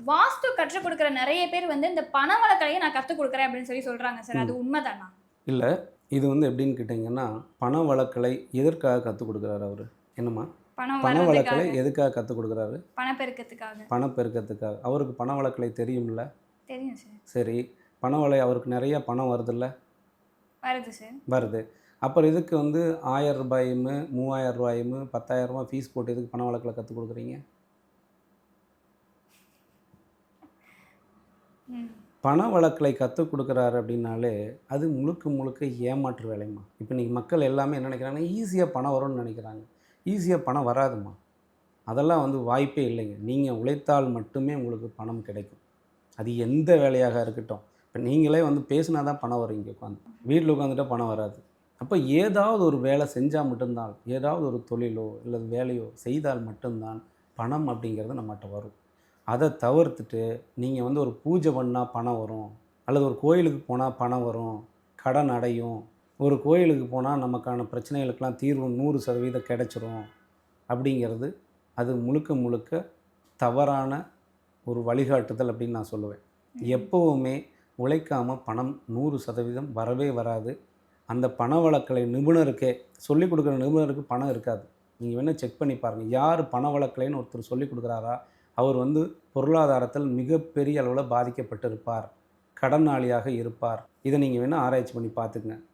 வாஸ்து கற்றுக் கொடுக்குற நெறைய பேர் வந்து இந்த பணவளக்கலைய நான் கத்துக் குடுக்குறேன் அப்படின்னு சொல்றாங்க சார். அது உண்மைதானா? இல்ல. இது வந்து எப்படின்னு கேட்டிங்கன்னா, பண வழக்கலை எதற்காக கத்துக் குடுக்குறாரு அவரு? என்னம்மா? பணம் பண வழக்கலை வர்றதுக்காக, எதுக்காக கத்துக் குடுக்குறாரு? பணப்பெருக்கத்துக்காக. பணப்பெருக்கத்துக்காக. அவருக்கு பண வழக்கலை தெரியும்ல? தெரியும் சார். சரி. அவருக்கு நெறைய பணம் வருதுல்ல? வருது சார். வருது. அப்புறம் எதுக்கு வந்து ரூ. 1000 ரூ. 3000 ரூ. 10,000 ஃபீஸ் போட்டு எதுக்கு பண வழக்கலை கத்துக் குடுக்குறீங்க? ம். பண வழக்கலை கத்துக் குடுக்குறாரு அப்படின்னாலே, அது முழுக்க முழுக்க ஏமாற்று வேலைம்மா. இப்ப இன்னைக்கு மக்கள் எல்லாமே என்ன நெனைக்கிறாங்கன்னா, ஈஸியா பணம் வரும்னு நெனைக்கிறாங்க. ஈஸியா பணம் வராதும்மா. அதெல்லாம் வந்து வாய்ப்பே இல்லைங்க. நீங்க உழைத்தால் மட்டுமே உங்களுக்கு பணம் கிடைக்கும். அது எந்த வேலையாக இருக்கட்டும். இப்ப நீங்களே வந்து பேசினா தான் பணம் வரும் இங்க உட்காந்து. வீட்ல உட்காந்துட்டா பணம் வராது. அப்ப ஏதாவது ஒரு வேலை செஞ்சா மட்டும் தான், ஏதாவது ஒரு தொழிலோ, இல்லது வேலையோ செய்தால் மட்டும் தான் பணம் அப்படிங்கிறது நம்மட்ட வரும். அத தவிர்த்துட்டு, நீங்க வந்து ஒரு பூஜை பண்ணா பணம் வரும், அல்லது ஒரு கோயிலுக்கு போனா பணம் வரும், கடன் அடையும், ஒரு கோயிலுக்கு போனா நமக்கான பிரச்சனைகளுக்கெல்லாம் தீர்வு 100% கிடைச்சிரும் அப்படிங்கிறது, அது முழுக்க முழுக்க தவறான ஒரு வழிகாட்டுதல் அப்படின்னு நான் சொல்லுவேன். ம். எப்பவுமே உழைக்காம பணம் 100% வரவே வராது. அந்த பணவளக்கலை நிபுணருக்கே சொல்லிக் குடுக்குற நிபுணருக்கு பணம் இருக்காது. நீங்க வேணா செக் பண்ணி பாருங்க. யார் பணவளக்கலைன்னு ஒருத்தர் சொல்லிக் குடுக்குறாரா, அவர் வந்து பொருளாதாரத்தில் மிகப்பெரிய அளவுல பாதிக்கப்பட்டிருப்பார். கடனாளியாக இருப்பார். இத நீங்க வேணா ஆராய்ச்சி பண்ணி பார்த்துக்கங்க.